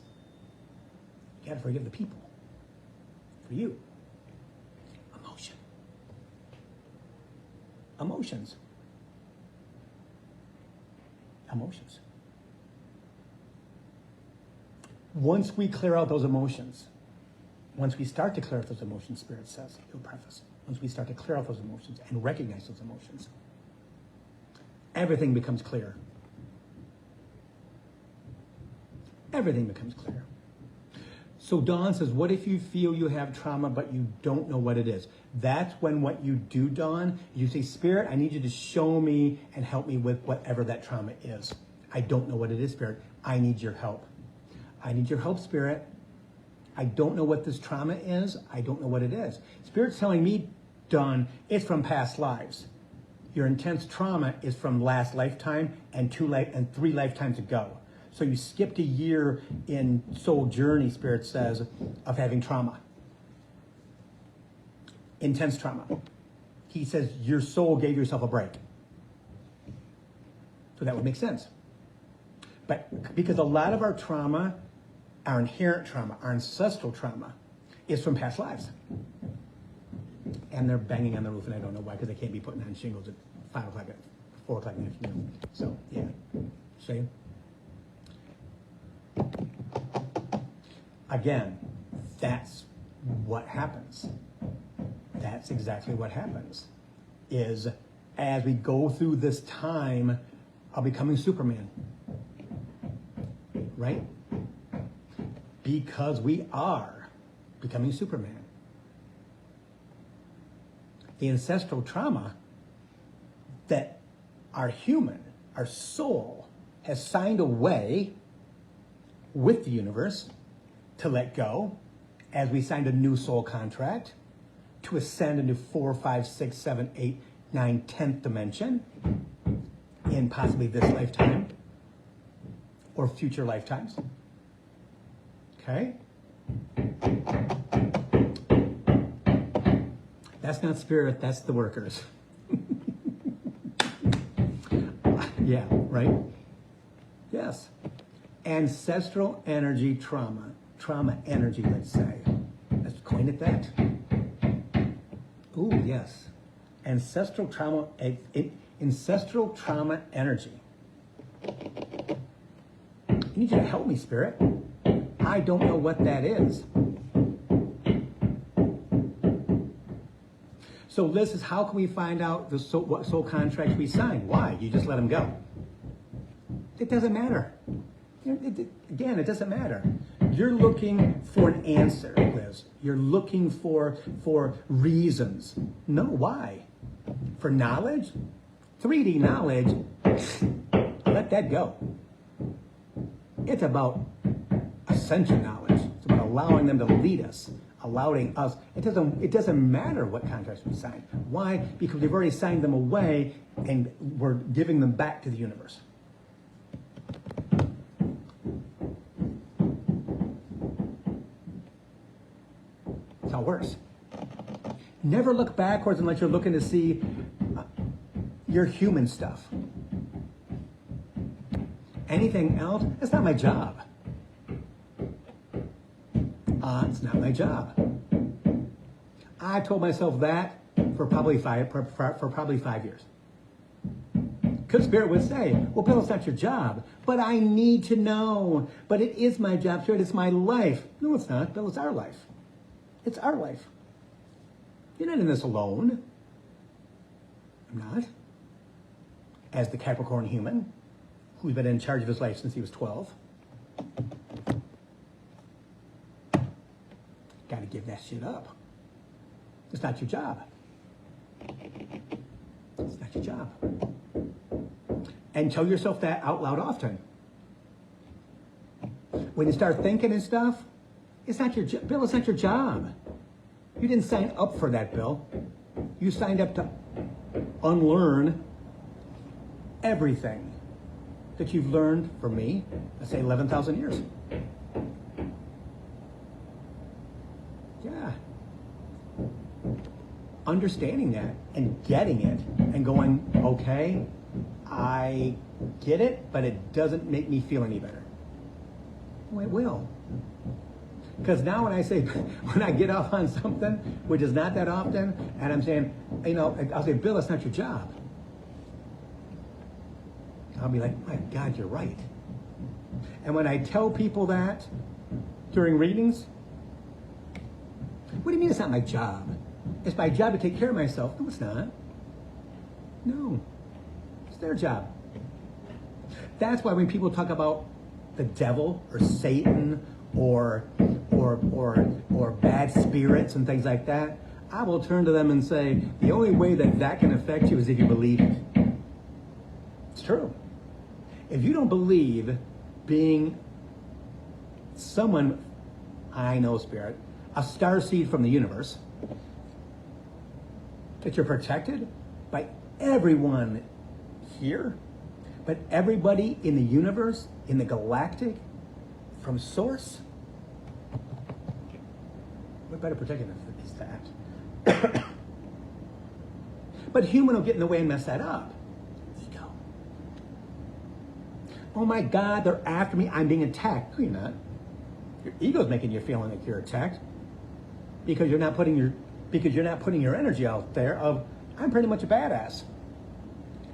Speaker 1: You gotta forgive the people. For you. Emotion. Emotions. Emotions. Once we clear out those emotions, once we start to clear out those emotions, Spirit says, he'll preface, once we start to clear out those emotions and recognize those emotions, everything becomes clear. Everything becomes clear. So Dawn says, what if you feel you have trauma, but you don't know what it is? That's when what you do, Dawn, you say, Spirit, I need you to show me and help me with whatever that trauma is. I don't know what it is, Spirit. I need your help. I need your help, Spirit. I don't know what this trauma is. I don't know what it is. Spirit's telling me, Dawn, it's from past lives. Your intense trauma is from last lifetime and 3 lifetimes ago. So you skipped a year in soul journey, Spirit says, of having trauma. Intense trauma. He says your soul gave yourself a break. So that would make sense. But because a lot of our trauma, our inherent trauma, our ancestral trauma, is from past lives. And they're banging on the roof, and I don't know why, because they can't be putting on shingles at 5 o'clock, at 4 o'clock in the afternoon. So, yeah. See? Again, that's what happens. That's exactly what happens. Is as we go through this time of becoming Superman. Right? Because we are becoming Superman. The ancestral trauma that our human, our soul, has signed away with the universe to let go, as we signed a new soul contract to ascend into 4, 5, 6, 7, 8, 9, 10th dimension in possibly this lifetime or future lifetimes. Okay? That's not spirit, that's the workers. Yeah, right? Yes. Ancestral energy trauma. Trauma energy, let's say. Let's coin it that. Ooh, yes. Ancestral trauma energy. I need you to help me, Spirit. I don't know what that is. So Liz is, how can we find out what soul contracts we signed? Why? You just let them go. It doesn't matter. Again, it doesn't matter. You're looking for an answer, Liz. You're looking for reasons. No, why? For knowledge? 3D knowledge, let that go. It's about ascension knowledge. It's about allowing them to lead us, allowing us. It doesn't matter what contracts we sign. Why? Because we've already signed them away and we're giving them back to the universe. That's how it works. Never look backwards unless you're looking to see your human stuff. Anything else, that's not my job. It's not my job. I told myself that for probably 5 years. Because Spirit would say, well, Bill, it's not your job. But I need to know. But it is my job, Spirit. It's my life. No, it's not. Bill, it's our life. It's our life. You're not in this alone. I'm not. As the Capricorn human, who's been in charge of his life since he was 12. Got to give that shit up. It's not your job. It's not your job. And tell yourself that out loud often. When you start thinking and stuff, it's not your job. Bill, it's not your job. You didn't sign up for that, Bill. You signed up to unlearn everything that you've learned from me, let's say 11,000 years. Yeah. Understanding that and getting it and going, okay, I get it, but it doesn't make me feel any better. Oh, it will. Because now when I say, when I get off on something, which is not that often, and I'm saying, I'll say, Bill, it's not your job. I'll be like, my God, you're right. And when I tell people that during readings, what do you mean it's not my job? It's my job to take care of myself. No, it's not. No. It's their job. That's why when people talk about the devil or Satan or bad spirits and things like that, I will turn to them and say, the only way that can affect you is if you believe it. It's true. If you don't believe being someone, I know, Spirit, a starseed from the universe, that you're protected by everyone here, but everybody in the universe, in the galactic, from source, we're better protected than that. But human will get in the way and mess that up. Ego. Oh my God, they're after me. I'm being attacked. No, you're not. Your ego's making you feel like you're attacked because you're not putting your energy out there of, I'm pretty much a badass.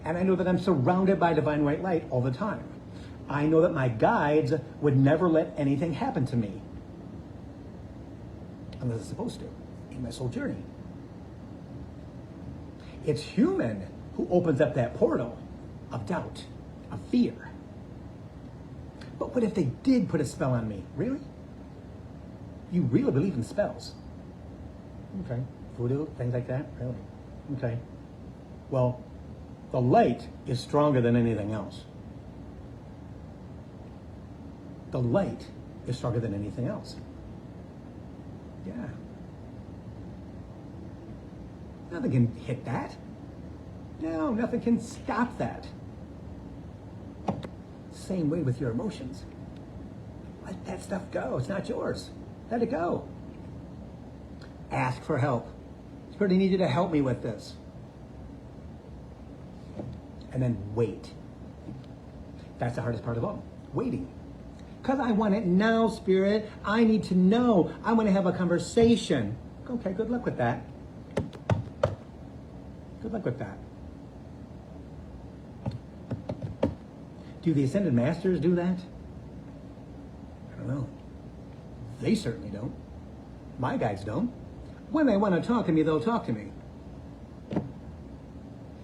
Speaker 1: And I know that I'm surrounded by divine white light all the time. I know that my guides would never let anything happen to me. Unless it's supposed to, in my soul journey. It's human who opens up that portal of doubt, of fear. But what if they did put a spell on me? Really? You really believe in spells? Okay. Voodoo, things like that? Really? Okay. Well, the light is stronger than anything else. The light is stronger than anything else. Yeah. Nothing can hit that. No, nothing can stop that. Same way with your emotions. Let that stuff go. It's not yours. Let it go. Ask for help. Spirit, I need you to help me with this. And then wait. That's the hardest part of all. Waiting. Because I want it now, Spirit. I need to know. I want to have a conversation. Okay, good luck with that. Good luck with that. Do the Ascended Masters do that? I don't know. They certainly don't. My guides don't. When they want to talk to me, they'll talk to me.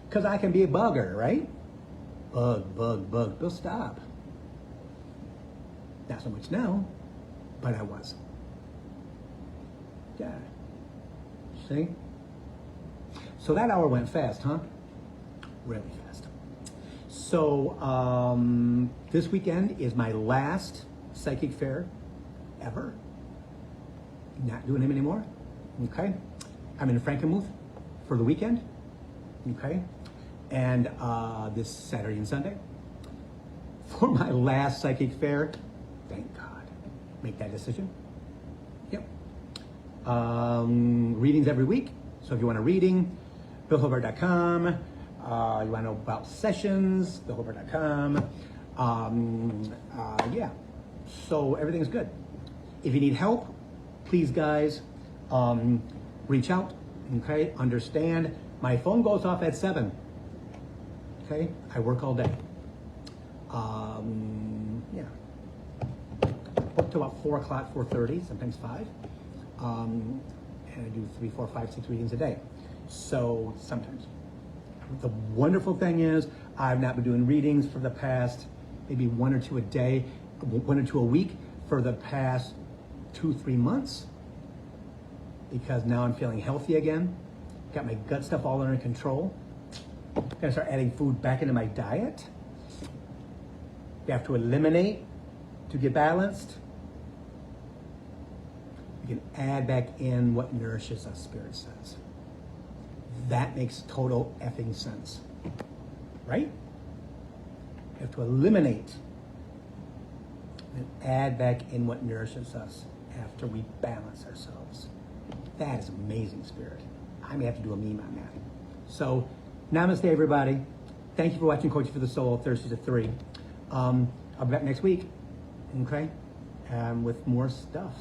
Speaker 1: Because I can be a bugger, right? Bug. They'll stop. Not so much now, but I was. Yeah. See? So that hour went fast, huh? Really fast. So this weekend is my last psychic fair ever. Not doing them anymore. Okay. I'm in Frankenmuth for the weekend. Okay. And this Saturday and Sunday for my last psychic fair. Thank God. Make that decision. Yep. Readings every week. So if you want a reading, billhobart.com. You want to know about sessions, billhobart.com. Yeah. So everything's good. If you need help, please, guys, reach out. Okay. Understand. My phone goes off at 7. Okay. I work all day. Yeah. Up to about 4 o'clock, 4:30, sometimes 5. And I do 3, 4, 5, 6 readings a day. So sometimes. The wonderful thing is I've not been doing readings for the past maybe 1 or 2 a day, 1 or 2 a week for the past 2-3 months, because now I'm feeling healthy again. Got my gut stuff all under control. Gonna start adding food back into my diet. You have to eliminate to get balanced. You can add back in what nourishes us, Spirit says. That makes total effing sense, right? You have to eliminate and add back in what nourishes us after we balance ourselves. That is amazing, Spirit. I may have to do a meme on that. So, namaste, everybody. Thank you for watching Coaching for the Soul, Thursdays at 3. I'll be back next week, okay? With more stuff.